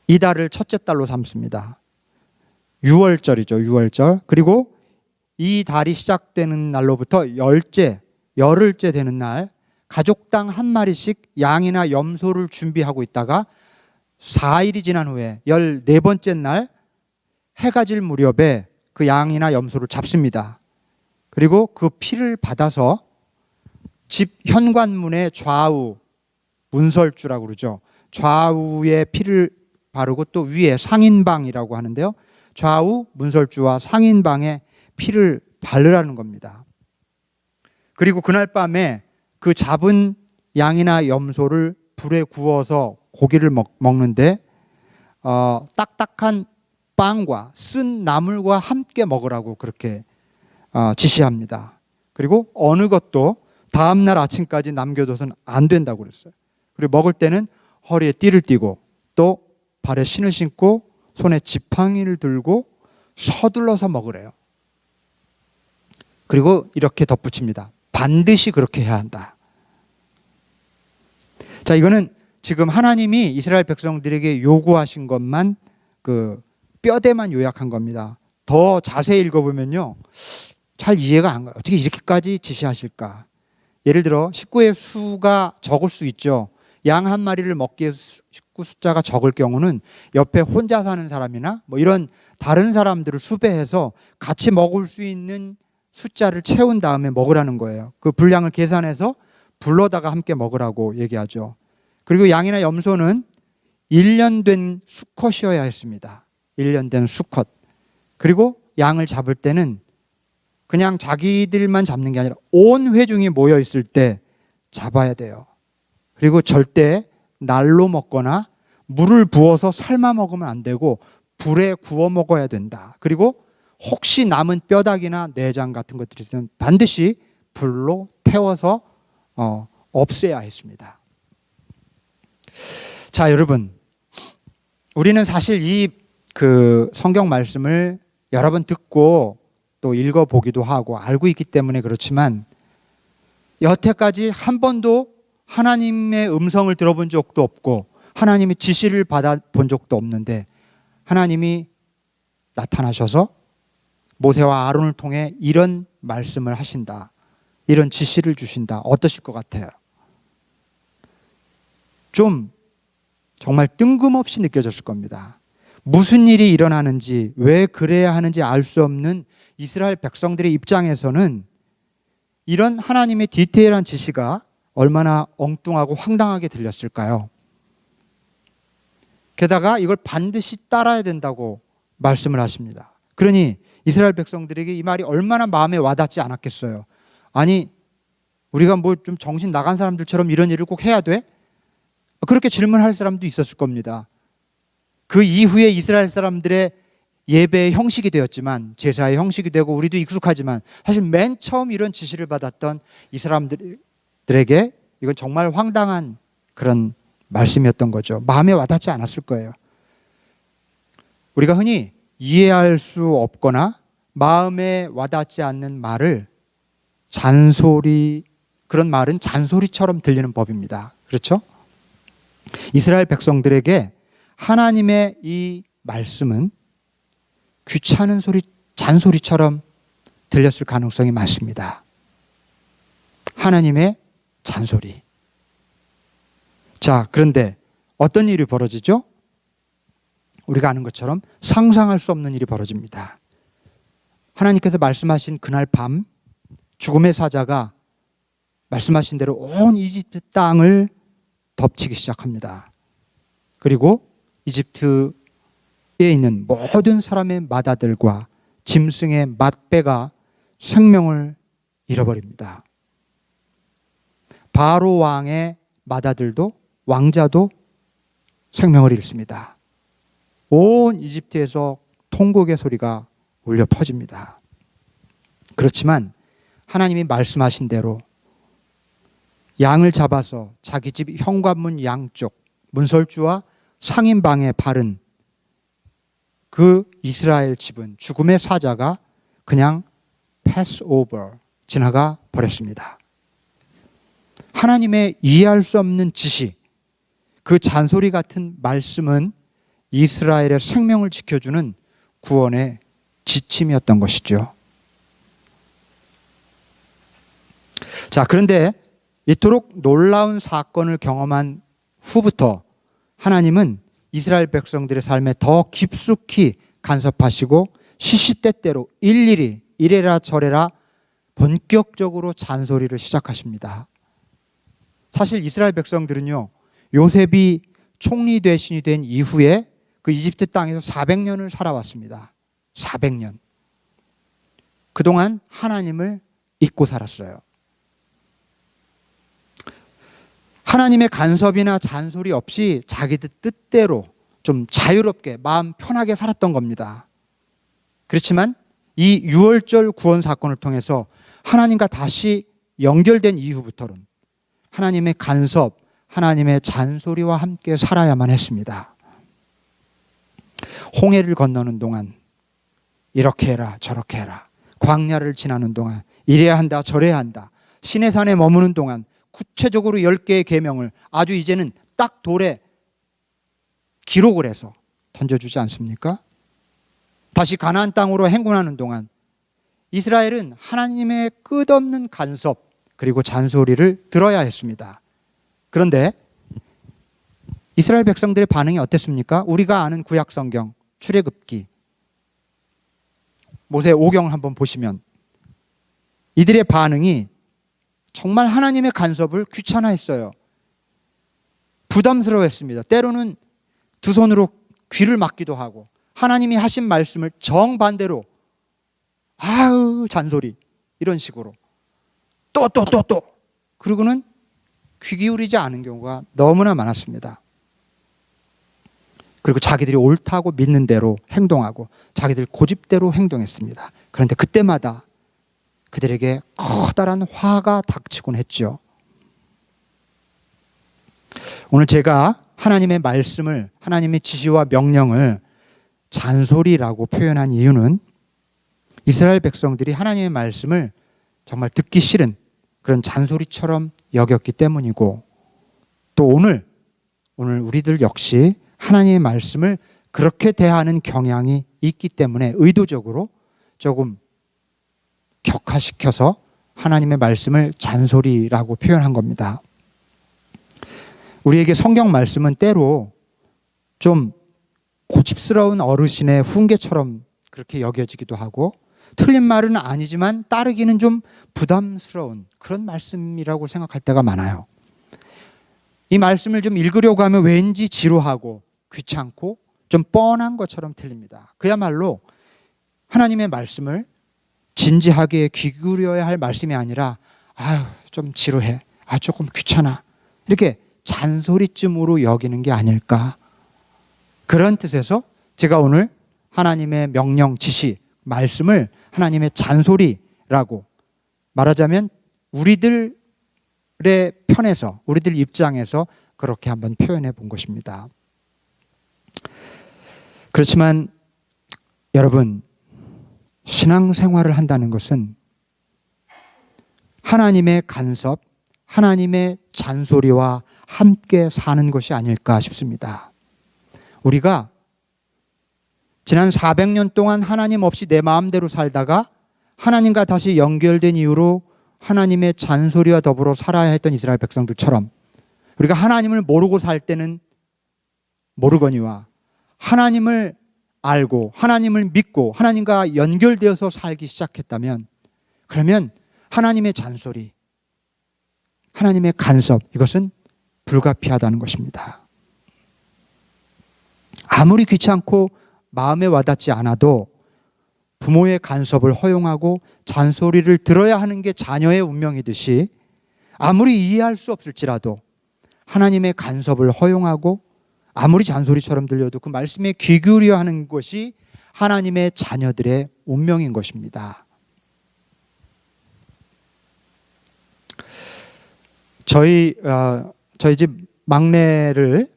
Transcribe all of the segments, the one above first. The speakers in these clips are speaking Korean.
이달을 첫째 달로 삼습니다. 6월절이죠. 6월절. 그리고 이 달이 시작되는 날로부터 열흘째 되는 날 가족당 한 마리씩 양이나 염소를 준비하고 있다가 4일이 지난 후에 14번째 날 해가 질 무렵에 그 양이나 염소를 잡습니다. 그리고 그 피를 받아서 집 현관문의 좌우, 문설주라고 그러죠. 좌우에 피를 바르고 또 위에 상인방이라고 하는데요. 좌우 문설주와 상인방에 피를 바르라는 겁니다. 그리고 그날 밤에 그 잡은 양이나 염소를 불에 구워서 고기를 먹는데 딱딱한 빵과 쓴 나물과 함께 먹으라고 그렇게 지시합니다. 그리고 어느 것도 다음날 아침까지 남겨둬서는 안 된다고 그랬어요. 그리고 먹을 때는 허리에 띠를 띠고 또 발에 신을 신고 손에 지팡이를 들고 서둘러서 먹으래요. 그리고 이렇게 덧붙입니다. 반드시 그렇게 해야 한다. 자, 이거는 지금 하나님이 이스라엘 백성들에게 요구하신 것만 그 뼈대만 요약한 겁니다. 더 자세히 읽어보면요, 잘 이해가 안 가요. 어떻게 이렇게까지 지시하실까? 예를 들어 식구의 수가 적을 수 있죠. 양 한 마리를 먹기에 식구 숫자가 적을 경우는 옆에 혼자 사는 사람이나 뭐 이런 다른 사람들을 수배해서 같이 먹을 수 있는 숫자를 채운 다음에 먹으라는 거예요. 그 분량을 계산해서 불러다가 함께 먹으라고 얘기하죠. 그리고 양이나 염소는 1년 된 수컷이어야 했습니다. 1년 된 수컷. 그리고 양을 잡을 때는 그냥 자기들만 잡는 게 아니라 온 회중이 모여 있을 때 잡아야 돼요. 그리고 절대 날로 먹거나 물을 부어서 삶아 먹으면 안 되고 불에 구워 먹어야 된다. 그리고 혹시 남은 뼈다귀나 내장 같은 것들이 있으면 반드시 불로 태워서 없애야 했습니다. 자, 여러분, 우리는 사실 이 그 성경 말씀을 여러 번 듣고 또 읽어보기도 하고 알고 있기 때문에 그렇지만 여태까지 한 번도 하나님의 음성을 들어본 적도 없고 하나님의 지시를 받아본 적도 없는데 하나님이 나타나셔서 모세와 아론을 통해 이런 말씀을 하신다. 이런 지시를 주신다. 어떠실 것 같아요? 좀 정말 뜬금없이 느껴졌을 겁니다. 무슨 일이 일어나는지, 왜 그래야 하는지 알 수 없는 이스라엘 백성들의 입장에서는 이런 하나님의 디테일한 지시가 얼마나 엉뚱하고 황당하게 들렸을까요? 게다가 이걸 반드시 따라야 된다고 말씀을 하십니다. 그러니 이스라엘 백성들에게 이 말이 얼마나 마음에 와닿지 않았겠어요. 아니, 우리가 뭐 좀 정신 나간 사람들처럼 이런 일을 꼭 해야 돼? 그렇게 질문할 사람도 있었을 겁니다. 그 이후에 이스라엘 사람들의 예배의 형식이 되었지만, 제사의 형식이 되고 우리도 익숙하지만 사실 맨 처음 이런 지시를 받았던 이 사람들에게 이건 정말 황당한 그런 말씀이었던 거죠. 마음에 와닿지 않았을 거예요. 우리가 흔히 이해할 수 없거나 마음에 와닿지 않는 말을 그런 말은 잔소리처럼 들리는 법입니다. 그렇죠? 이스라엘 백성들에게 하나님의 이 말씀은 귀찮은 소리, 잔소리처럼 들렸을 가능성이 많습니다. 하나님의 잔소리. 자, 그런데 어떤 일이 벌어지죠? 우리가 아는 것처럼 상상할 수 없는 일이 벌어집니다. 하나님께서 말씀하신 그날 밤 죽음의 사자가 말씀하신 대로 온 이집트 땅을 덮치기 시작합니다. 그리고 이집트에 있는 모든 사람의 맏아들과 짐승의 맏배가 생명을 잃어버립니다. 바로 왕의 맏아들도 왕자도 생명을 잃습니다. 온 이집트에서 통곡의 소리가 울려 퍼집니다. 그렇지만 하나님이 말씀하신 대로 양을 잡아서 자기 집 현관문 양쪽 문설주와 상인방에 바른 그 이스라엘 집은 죽음의 사자가 그냥 패스 오버, 지나가 버렸습니다. 하나님의 이해할 수 없는 지시, 그 잔소리 같은 말씀은 이스라엘의 생명을 지켜주는 구원의 지침이었던 것이죠. 자, 그런데 이토록 놀라운 사건을 경험한 후부터 하나님은 이스라엘 백성들의 삶에 더 깊숙이 간섭하시고 시시때때로 일일이 이래라 저래라 본격적으로 잔소리를 시작하십니다. 사실 이스라엘 백성들은요, 요셉이 총리 대신이 된 이후에 그 이집트 땅에서 400년을 살아왔습니다. 400년. 그동안 하나님을 잊고 살았어요. 하나님의 간섭이나 잔소리 없이 자기들 뜻대로 좀 자유롭게 마음 편하게 살았던 겁니다. 그렇지만 이 유월절 구원 사건을 통해서 하나님과 다시 연결된 이후부터는 하나님의 간섭, 하나님의 잔소리와 함께 살아야만 했습니다. 홍해를 건너는 동안 이렇게 해라 저렇게 해라, 광야를 지나는 동안 이래야 한다 저래야 한다, 시내산에 머무는 동안 구체적으로 10개의 계명을 아주 이제는 딱 돌에 기록을 해서 던져주지 않습니까? 다시 가나안 땅으로 행군하는 동안 이스라엘은 하나님의 끝없는 간섭 그리고 잔소리를 들어야 했습니다. 그런데 이스라엘 백성들의 반응이 어땠습니까? 우리가 아는 구약 성경 출애굽기 모세 오경을 한번 보시면 이들의 반응이 정말 하나님의 간섭을 귀찮아했어요. 부담스러워했습니다. 때로는 두 손으로 귀를 막기도 하고 하나님이 하신 말씀을 정반대로 아우 잔소리 이런 식으로 또 그러고는 귀 기울이지 않은 경우가 너무나 많았습니다. 그리고 자기들이 옳다고 믿는 대로 행동하고 자기들 고집대로 행동했습니다. 그런데 그때마다 그들에게 커다란 화가 닥치곤 했죠. 오늘 제가 하나님의 말씀을, 하나님의 지시와 명령을 잔소리라고 표현한 이유는 이스라엘 백성들이 하나님의 말씀을 정말 듣기 싫은 그런 잔소리처럼 여겼기 때문이고, 또 오늘 우리들 역시 하나님의 말씀을 그렇게 대하는 경향이 있기 때문에 의도적으로 조금 격화시켜서 하나님의 말씀을 잔소리라고 표현한 겁니다. 우리에게 성경 말씀은 때로 좀 고집스러운 어르신의 훈계처럼 그렇게 여겨지기도 하고, 틀린 말은 아니지만 따르기는 좀 부담스러운 그런 말씀이라고 생각할 때가 많아요. 이 말씀을 좀 읽으려고 하면 왠지 지루하고 귀찮고 좀 뻔한 것처럼 들립니다. 그야말로 하나님의 말씀을 진지하게 귀 기울여야 할 말씀이 아니라 아유 좀 지루해, 조금 귀찮아, 이렇게 잔소리쯤으로 여기는 게 아닐까, 그런 뜻에서 제가 오늘 하나님의 명령, 지시, 말씀을 하나님의 잔소리라고, 말하자면 우리들의 편에서, 우리들 입장에서 그렇게 한번 표현해 본 것입니다. 그렇지만 여러분, 신앙생활을 한다는 것은 하나님의 간섭, 하나님의 잔소리와 함께 사는 것이 아닐까 싶습니다. 우리가 지난 400년 동안 하나님 없이 내 마음대로 살다가 하나님과 다시 연결된 이후로 하나님의 잔소리와 더불어 살아야 했던 이스라엘 백성들처럼, 우리가 하나님을 모르고 살 때는 모르거니와 하나님을 알고 하나님을 믿고 하나님과 연결되어서 살기 시작했다면, 그러면 하나님의 잔소리, 하나님의 간섭, 이것은 불가피하다는 것입니다. 아무리 귀찮고 마음에 와닿지 않아도 부모의 간섭을 허용하고 잔소리를 들어야 하는 게 자녀의 운명이듯이, 아무리 이해할 수 없을지라도 하나님의 간섭을 허용하고 아무리 잔소리처럼 들려도 그 말씀에 귀 기울여야 하는 것이 하나님의 자녀들의 운명인 것입니다. 저희 집 막내를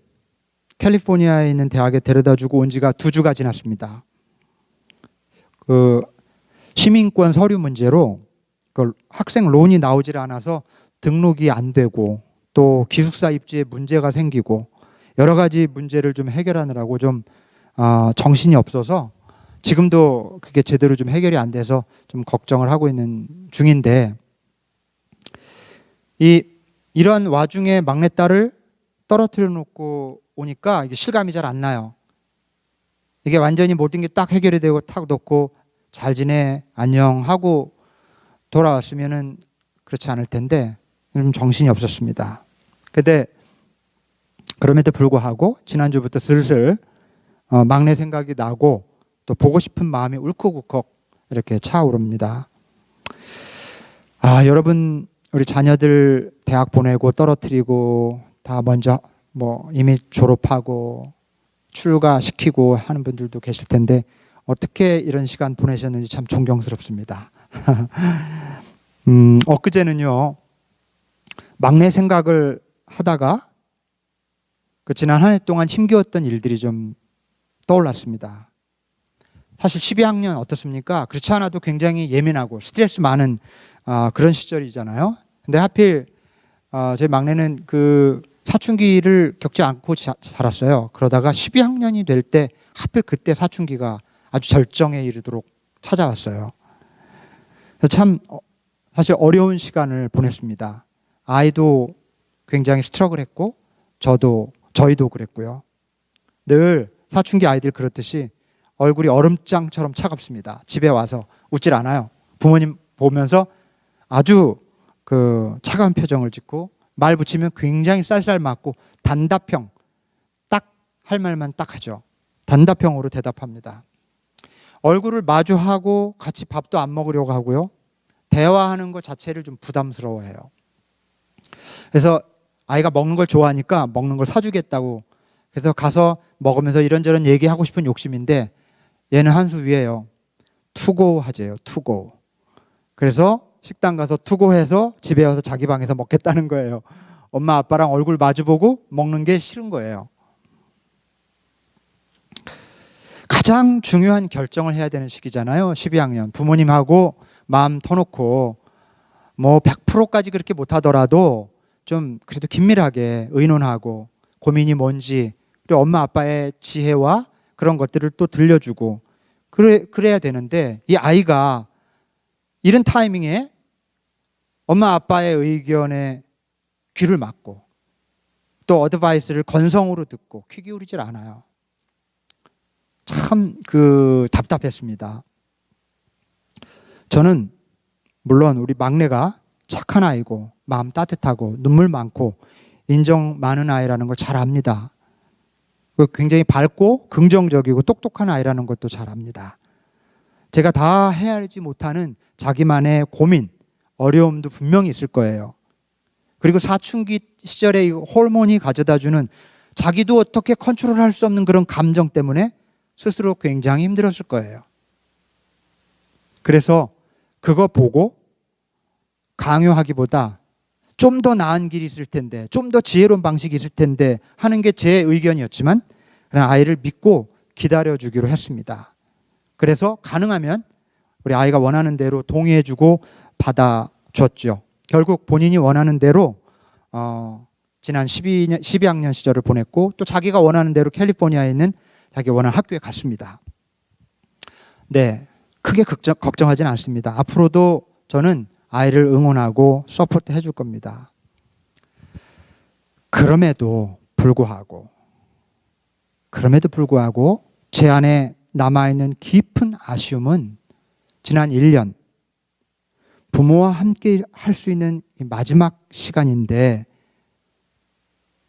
캘리포니아에 있는 대학에 데려다주고 온 지가 2주가 지났습니다. 그 시민권 서류 문제로 그 학생 론이 나오질 않아서 등록이 안 되고, 또 기숙사 입주에 문제가 생기고 여러 가지 문제를 좀 해결하느라고 좀 정신이 없어서 지금도 그게 제대로 좀 해결이 안 돼서 좀 걱정을 하고 있는 중인데, 이런 와중에 막내딸을 떨어뜨려 놓고 오니까 이게 실감이 잘 안 나요. 이게 완전히 모든 게 딱 해결이 되고 탁 놓고 잘 지내 안녕 하고 돌아왔으면은 그렇지 않을 텐데 좀 정신이 없었습니다. 근데 그럼에도 불구하고 지난주부터 슬슬 막내 생각이 나고 또 보고 싶은 마음이 울컥울컥 이렇게 차오릅니다. 여러분, 우리 자녀들 대학 보내고 떨어뜨리고 다 먼저 이미 졸업하고 출가시키고 하는 분들도 계실 텐데 어떻게 이런 시간 보내셨는지 참 존경스럽습니다. 엊그제는요, 막내 생각을 하다가 그 지난 한 해 동안 힘겨웠던 일들이 좀 떠올랐습니다. 사실 12학년 어떻습니까? 그렇지 않아도 굉장히 예민하고 스트레스 많은 그런 시절이잖아요. 근데 하필 저희 막내는 그 사춘기를 겪지 않고 자랐어요. 그러다가 12학년이 될 때 하필 그때 사춘기가 아주 절정에 이르도록 찾아왔어요. 참 사실 어려운 시간을 보냈습니다. 아이도 굉장히 스트러글했고 저희도 그랬고요. 늘 사춘기 아이들 그렇듯이 얼굴이 얼음장처럼 차갑습니다. 집에 와서 웃질 않아요. 부모님 보면서 아주 그 차가운 표정을 짓고 말 붙이면 굉장히 쌀쌀 맞고 단답형, 딱 할 말만 딱 하죠. 단답형으로 대답합니다. 얼굴을 마주하고 같이 밥도 안 먹으려고 하고요. 대화하는 것 자체를 좀 부담스러워해요. 그래서 아이가 먹는 걸 좋아하니까 먹는 걸 사주겠다고, 그래서 가서 먹으면서 이런저런 얘기하고 싶은 욕심인데 얘는 한 수 위에요. 투고 하재요. 투고. 그래서 식당 가서 투고해서 집에 와서 자기 방에서 먹겠다는 거예요. 엄마 아빠랑 얼굴 마주보고 먹는 게 싫은 거예요. 가장 중요한 결정을 해야 되는 시기잖아요. 12학년. 부모님하고 마음 터놓고 100%까지 그렇게 못하더라도 좀 그래도 긴밀하게 의논하고 고민이 뭔지, 그리고 엄마 아빠의 지혜와 그런 것들을 또 들려주고 그래야 되는데, 이 아이가 이런 타이밍에 엄마 아빠의 의견에 귀를 막고 또 어드바이스를 건성으로 듣고 귀 기울이질 않아요. 참 답답했습니다. 저는 물론 우리 막내가 착한 아이고 마음 따뜻하고 눈물 많고 인정 많은 아이라는 걸 잘 압니다. 굉장히 밝고 긍정적이고 똑똑한 아이라는 것도 잘 압니다. 제가 다 헤아리지 못하는 자기만의 고민, 어려움도 분명히 있을 거예요. 그리고 사춘기 시절에 호르몬이 가져다주는 자기도 어떻게 컨트롤할 수 없는 그런 감정 때문에 스스로 굉장히 힘들었을 거예요. 그래서 그거 보고 강요하기보다 좀 더 나은 길이 있을 텐데, 좀 더 지혜로운 방식이 있을 텐데 하는 게 제 의견이었지만 그냥 아이를 믿고 기다려주기로 했습니다. 그래서 가능하면 우리 아이가 원하는 대로 동의해주고 받아줬죠. 결국 본인이 원하는 대로 지난 12학년 시절을 보냈고 또 자기가 원하는 대로 캘리포니아에 있는 자기 원하는 학교에 갔습니다. 네, 크게 걱정하지는 않습니다. 앞으로도 저는 아이를 응원하고 서포트 해줄 겁니다. 그럼에도 불구하고 제 안에 남아있는 깊은 아쉬움은 지난 1년 부모와 함께 할 수 있는 마지막 시간인데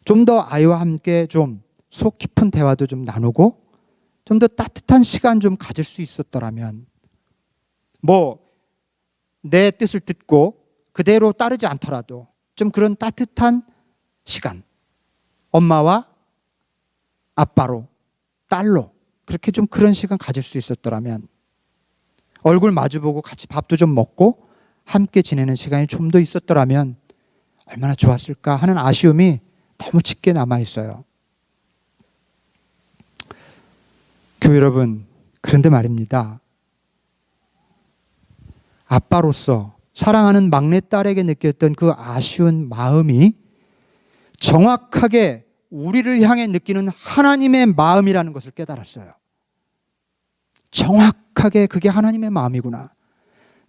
좀 더 아이와 함께 좀 속 깊은 대화도 좀 나누고 좀 더 따뜻한 시간 좀 가질 수 있었더라면, 내 뜻을 듣고 그대로 따르지 않더라도 좀 그런 따뜻한 시간, 엄마와 아빠로, 딸로 그렇게 좀 그런 시간 가질 수 있었더라면, 얼굴 마주보고 같이 밥도 좀 먹고 함께 지내는 시간이 좀 더 있었더라면 얼마나 좋았을까 하는 아쉬움이 너무 짙게 남아 있어요. 교회 여러분, 그런데 말입니다. 아빠로서 사랑하는 막내딸에게 느꼈던 그 아쉬운 마음이 정확하게 우리를 향해 느끼는 하나님의 마음이라는 것을 깨달았어요. 정확하게 그게 하나님의 마음이구나.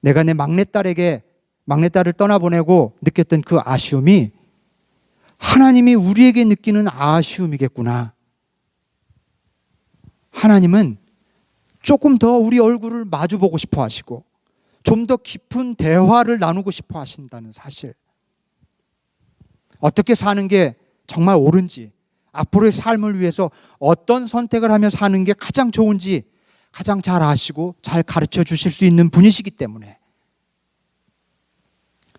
내가 내 막내딸을 떠나보내고 느꼈던 그 아쉬움이 하나님이 우리에게 느끼는 아쉬움이겠구나. 하나님은 조금 더 우리 얼굴을 마주보고 싶어 하시고 좀 더 깊은 대화를 나누고 싶어 하신다는 사실. 어떻게 사는 게 정말 옳은지, 앞으로의 삶을 위해서 어떤 선택을 하며 사는 게 가장 좋은지 가장 잘 아시고 잘 가르쳐 주실 수 있는 분이시기 때문에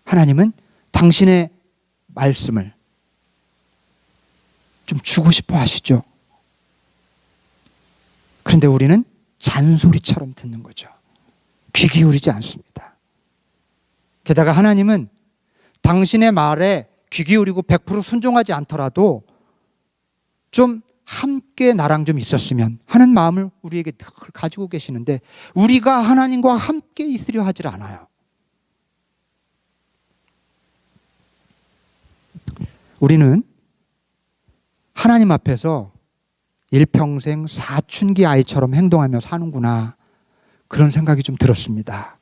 하나님은 당신의 말씀을 좀 주고 싶어 하시죠. 그런데 우리는 잔소리처럼 듣는 거죠. 귀 기울이지 않습니다. 게다가 하나님은 당신의 말에 귀 기울이고 100% 순종하지 않더라도 좀 함께 나랑 좀 있었으면 하는 마음을 우리에게 늘 가지고 계시는데 우리가 하나님과 함께 있으려 하질 않아요. 우리는 하나님 앞에서 일평생 사춘기 아이처럼 행동하며 사는구나, 그런 생각이 좀 들었습니다.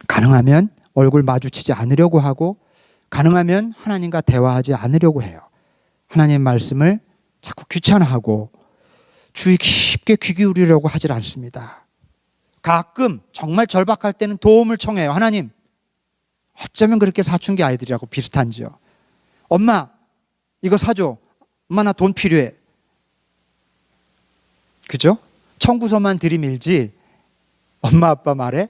가능하면 얼굴 마주치지 않으려고 하고 가능하면 하나님과 대화하지 않으려고 해요. 하나님의 말씀을 자꾸 귀찮아하고 주의 깊게 귀 기울이려고 하질 않습니다. 가끔 정말 절박할 때는 도움을 청해요. 하나님, 어쩌면 그렇게 사춘기 아이들이라고 비슷한지요. 엄마, 이거 사줘. 엄마, 나 돈 필요해. 그죠? 청구서만 들이밀지 엄마 아빠 말에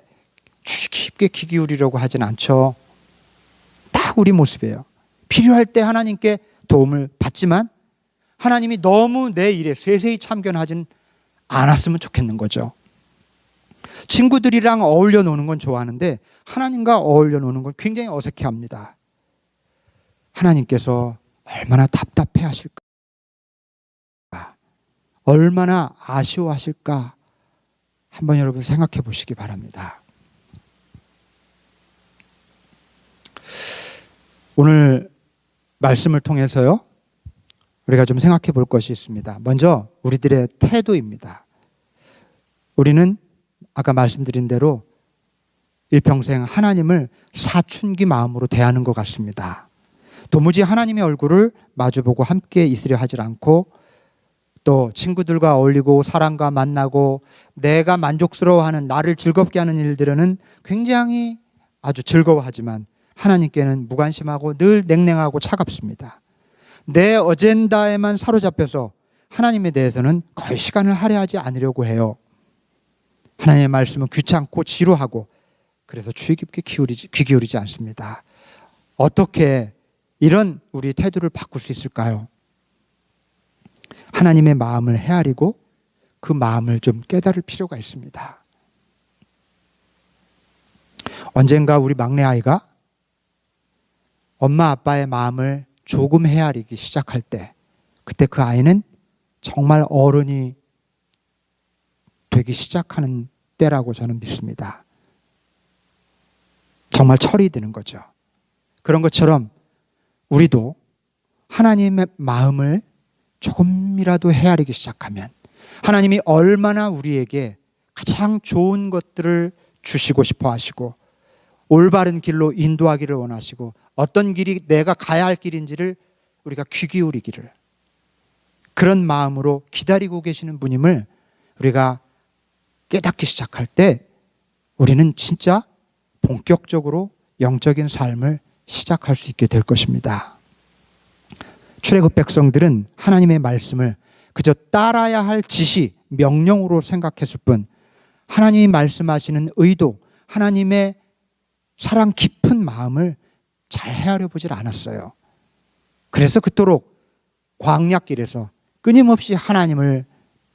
깊게 귀 기울이려고 하진 않죠. 딱 우리 모습이에요. 필요할 때 하나님께 도움을 받지만 하나님이 너무 내 일에 세세히 참견하진 않았으면 좋겠는 거죠. 친구들이랑 어울려 노는 건 좋아하는데 하나님과 어울려 노는 건 굉장히 어색해합니다. 하나님께서 얼마나 답답해 하실까, 얼마나 아쉬워하실까 한번 여러분 생각해 보시기 바랍니다. 오늘 말씀을 통해서요, 우리가 좀 생각해 볼 것이 있습니다. 먼저 우리들의 태도입니다. 우리는 아까 말씀드린 대로 일평생 하나님을 사춘기 마음으로 대하는 것 같습니다. 도무지 하나님의 얼굴을 마주보고 함께 있으려 하질 않고 또 친구들과 어울리고 사람과 만나고 내가 만족스러워하는, 나를 즐겁게 하는 일들은 굉장히 아주 즐거워하지만 하나님께는 무관심하고 늘 냉랭하고 차갑습니다. 내 어젠다에만 사로잡혀서 하나님에 대해서는 거의 시간을 할애하지 않으려고 해요. 하나님의 말씀은 귀찮고 지루하고 그래서 주의 깊게 귀 기울이지 않습니다. 어떻게 이런 우리 태도를 바꿀 수 있을까요? 하나님의 마음을 헤아리고 그 마음을 좀 깨달을 필요가 있습니다. 언젠가 우리 막내 아이가 엄마 아빠의 마음을 조금 헤아리기 시작할 때, 그때 그 아이는 정말 어른이 되기 시작하는 때라고 저는 믿습니다. 정말 철이 드는 거죠. 그런 것처럼 우리도 하나님의 마음을 조금이라도 헤아리기 시작하면 하나님이 얼마나 우리에게 가장 좋은 것들을 주시고 싶어 하시고 올바른 길로 인도하기를 원하시고 어떤 길이 내가 가야 할 길인지를 우리가 귀 기울이기를, 그런 마음으로 기다리고 계시는 분임을 우리가 깨닫기 시작할 때 우리는 진짜 본격적으로 영적인 삶을 시작할 수 있게 될 것입니다. 출애굽 백성들은 하나님의 말씀을 그저 따라야 할 지시, 명령으로 생각했을 뿐 하나님이 말씀하시는 의도, 하나님의 사랑 깊은 마음을 잘 헤아려 보질 않았어요. 그래서 그토록 광야길에서 끊임없이 하나님을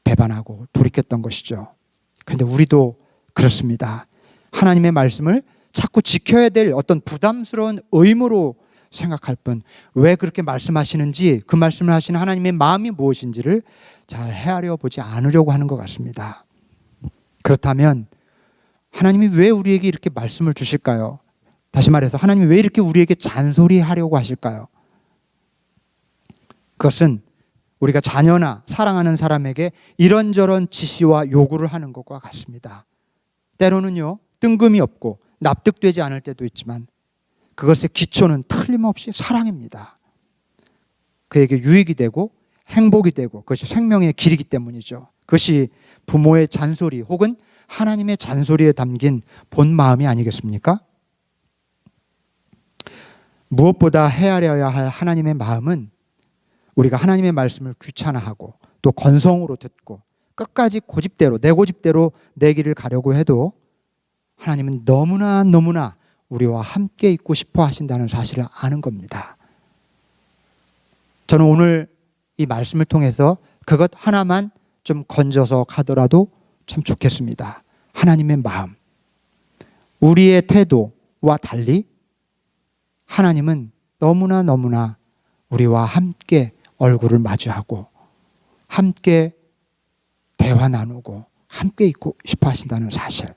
배반하고 돌이켰던 것이죠. 그런데 우리도 그렇습니다. 하나님의 말씀을 자꾸 지켜야 될 어떤 부담스러운 의무로 생각할 뿐 왜 그렇게 말씀하시는지, 그 말씀을 하시는 하나님의 마음이 무엇인지를 잘 헤아려 보지 않으려고 하는 것 같습니다. 그렇다면 하나님이 왜 우리에게 이렇게 말씀을 주실까요? 다시 말해서 하나님이 왜 이렇게 우리에게 잔소리하려고 하실까요? 그것은 우리가 자녀나 사랑하는 사람에게 이런저런 지시와 요구를 하는 것과 같습니다. 때로는요, 뜬금이 없고 납득되지 않을 때도 있지만 그것의 기초는 틀림없이 사랑입니다. 그에게 유익이 되고 행복이 되고 그것이 생명의 길이기 때문이죠. 그것이 부모의 잔소리 혹은 하나님의 잔소리에 담긴 본 마음이 아니겠습니까? 무엇보다 헤아려야 할 하나님의 마음은 우리가 하나님의 말씀을 귀찮아하고 또 건성으로 듣고 끝까지 고집대로 내 고집대로 내 길을 가려고 해도 하나님은 너무나 우리와 함께 있고 싶어 하신다는 사실을 아는 겁니다. 저는 오늘 이 말씀을 통해서 그것 하나만 좀 건져서 가더라도 참 좋겠습니다. 하나님의 마음, 우리의 태도와 달리 하나님은 너무나 우리와 함께 얼굴을 마주하고 함께 대화 나누고 함께 있고 싶어 하신다는 사실.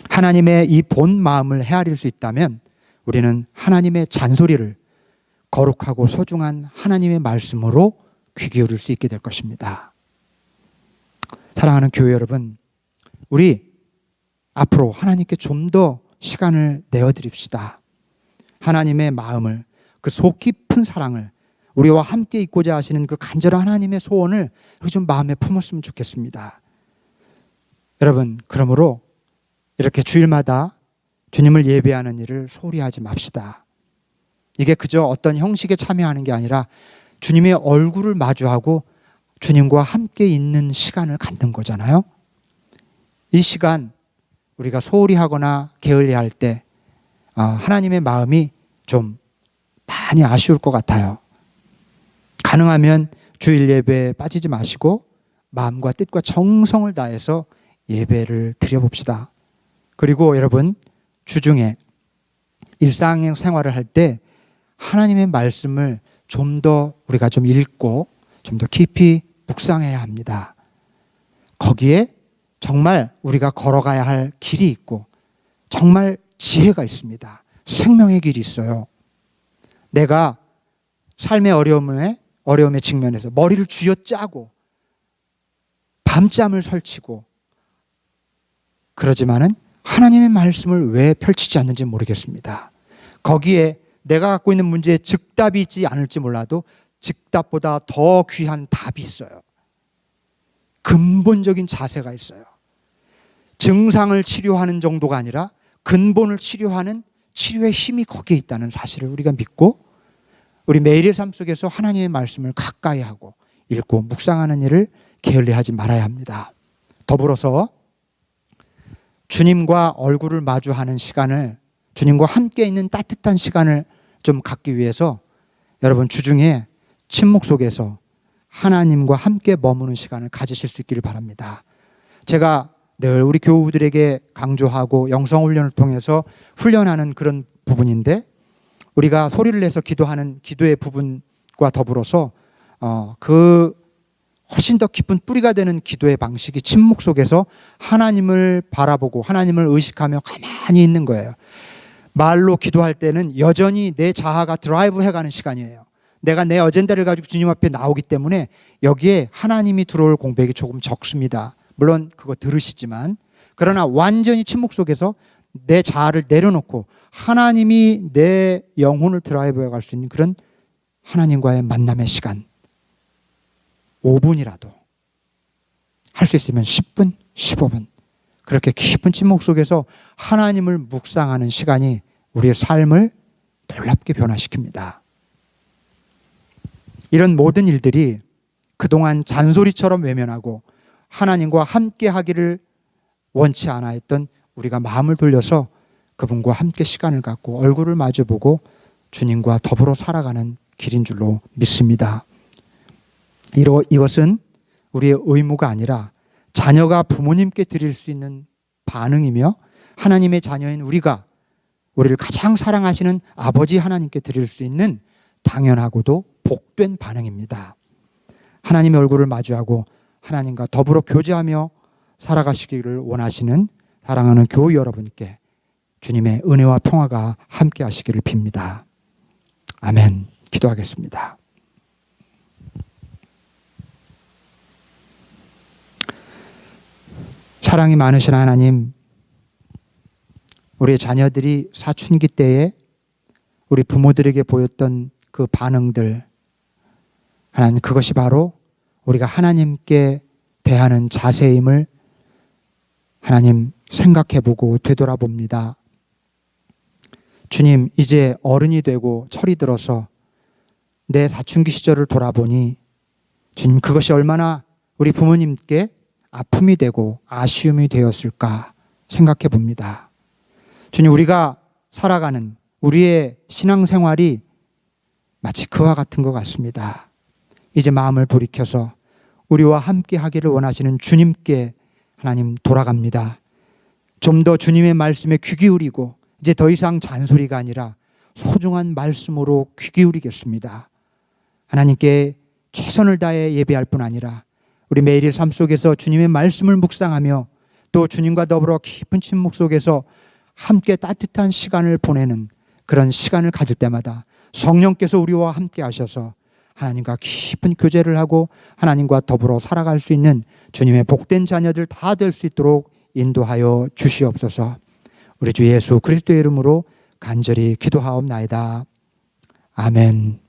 하나님의 이 본 마음을 헤아릴 수 있다면 우리는 하나님의 잔소리를 거룩하고 소중한 하나님의 말씀으로 귀 기울일 수 있게 될 것입니다. 사랑하는 교회 여러분, 우리 앞으로 하나님께 좀 더 시간을 내어드립시다. 하나님의 마음을, 그 속 깊은 사랑을, 우리와 함께 있고자 하시는 그 간절한 하나님의 소원을 좀 마음에 품었으면 좋겠습니다. 여러분, 그러므로 이렇게 주일마다 주님을 예배하는 일을 소홀히 하지 맙시다. 이게 그저 어떤 형식에 참여하는 게 아니라 주님의 얼굴을 마주하고 주님과 함께 있는 시간을 갖는 거잖아요. 이 시간 우리가 소홀히 하거나 게을리 할 때 하나님의 마음이 좀 많이 아쉬울 것 같아요. 가능하면 주일 예배에 빠지지 마시고 마음과 뜻과 정성을 다해서 예배를 드려봅시다. 그리고 여러분, 주중에 일상생활을 할 때 하나님의 말씀을 좀 더 우리가 좀 읽고 좀 더 깊이 묵상해야 합니다. 거기에 정말 우리가 걸어가야 할 길이 있고 정말 지혜가 있습니다. 생명의 길이 있어요. 내가 삶의 어려움에 직면해서 머리를 쥐어짜고 밤잠을 설치고 그러지만은 하나님의 말씀을 왜 펼치지 않는지 모르겠습니다. 거기에 내가 갖고 있는 문제에 즉답이 있지 않을지 몰라도 즉답보다 더 귀한 답이 있어요. 근본적인 자세가 있어요. 증상을 치료하는 정도가 아니라 근본을 치료하는 치료의 힘이 거기에 있다는 사실을 우리가 믿고 우리 매일의 삶 속에서 하나님의 말씀을 가까이 하고 읽고 묵상하는 일을 게을리하지 말아야 합니다. 더불어서 주님과 얼굴을 마주하는 시간을, 주님과 함께 있는 따뜻한 시간을 좀 갖기 위해서 여러분 주중에 침묵 속에서 하나님과 함께 머무는 시간을 가지실 수 있기를 바랍니다. 제가 늘 우리 교우들에게 강조하고 영성훈련을 통해서 훈련하는 그런 부분인데, 우리가 소리를 내서 기도하는 기도의 부분과 더불어서 그 훨씬 더 깊은 뿌리가 되는 기도의 방식이 침묵 속에서 하나님을 바라보고 하나님을 의식하며 가만히 있는 거예요. 말로 기도할 때는 여전히 내 자아가 드라이브 해가는 시간이에요. 내가 내 어젠다를 가지고 주님 앞에 나오기 때문에 여기에 하나님이 들어올 공백이 조금 적습니다. 물론 그거 들으시지만, 그러나 완전히 침묵 속에서 내 자아를 내려놓고 하나님이 내 영혼을 드라이브해 갈 수 있는 그런 하나님과의 만남의 시간, 5분이라도 할 수 있으면 10분, 15분 그렇게 깊은 침묵 속에서 하나님을 묵상하는 시간이 우리의 삶을 놀랍게 변화시킵니다. 이런 모든 일들이 그동안 잔소리처럼 외면하고 하나님과 함께 하기를 원치 않아 했던 우리가 마음을 돌려서 그분과 함께 시간을 갖고 얼굴을 마주보고 주님과 더불어 살아가는 길인 줄로 믿습니다. 이것은 우리의 의무가 아니라 자녀가 부모님께 드릴 수 있는 반응이며 하나님의 자녀인 우리를 가장 사랑하시는 아버지 하나님께 드릴 수 있는 당연하고도 복된 반응입니다. 하나님의 얼굴을 마주하고 하나님과 더불어 교제하며 살아가시기를 원하시는 사랑하는 교우 여러분께 주님의 은혜와 평화가 함께 하시기를 빕니다. 아멘. 기도하겠습니다. 사랑이 많으신 하나님, 우리의 자녀들이 사춘기 때에 우리 부모들에게 보였던 그 반응들, 하나님, 그것이 바로 우리가 하나님께 대하는 자세임을 하나님 생각해보고 되돌아봅니다. 주님, 이제 어른이 되고 철이 들어서 내 사춘기 시절을 돌아보니 주님, 그것이 얼마나 우리 부모님께 아픔이 되고 아쉬움이 되었을까 생각해 봅니다. 주님, 우리가 살아가는 우리의 신앙생활이 마치 그와 같은 것 같습니다. 이제 마음을 돌이켜서 우리와 함께 하기를 원하시는 주님께 하나님 돌아갑니다. 좀 더 주님의 말씀에 귀 기울이고 이제 더 이상 잔소리가 아니라 소중한 말씀으로 귀 기울이겠습니다. 하나님께 최선을 다해 예배할 뿐 아니라 우리 매일의 삶 속에서 주님의 말씀을 묵상하며 또 주님과 더불어 깊은 침묵 속에서 함께 따뜻한 시간을 보내는 그런 시간을 가질 때마다 성령께서 우리와 함께 하셔서 하나님과 깊은 교제를 하고 하나님과 더불어 살아갈 수 있는 주님의 복된 자녀들 다 될 수 있도록 인도하여 주시옵소서. 우리 주 예수 그리스도의 이름으로 간절히 기도하옵나이다. 아멘.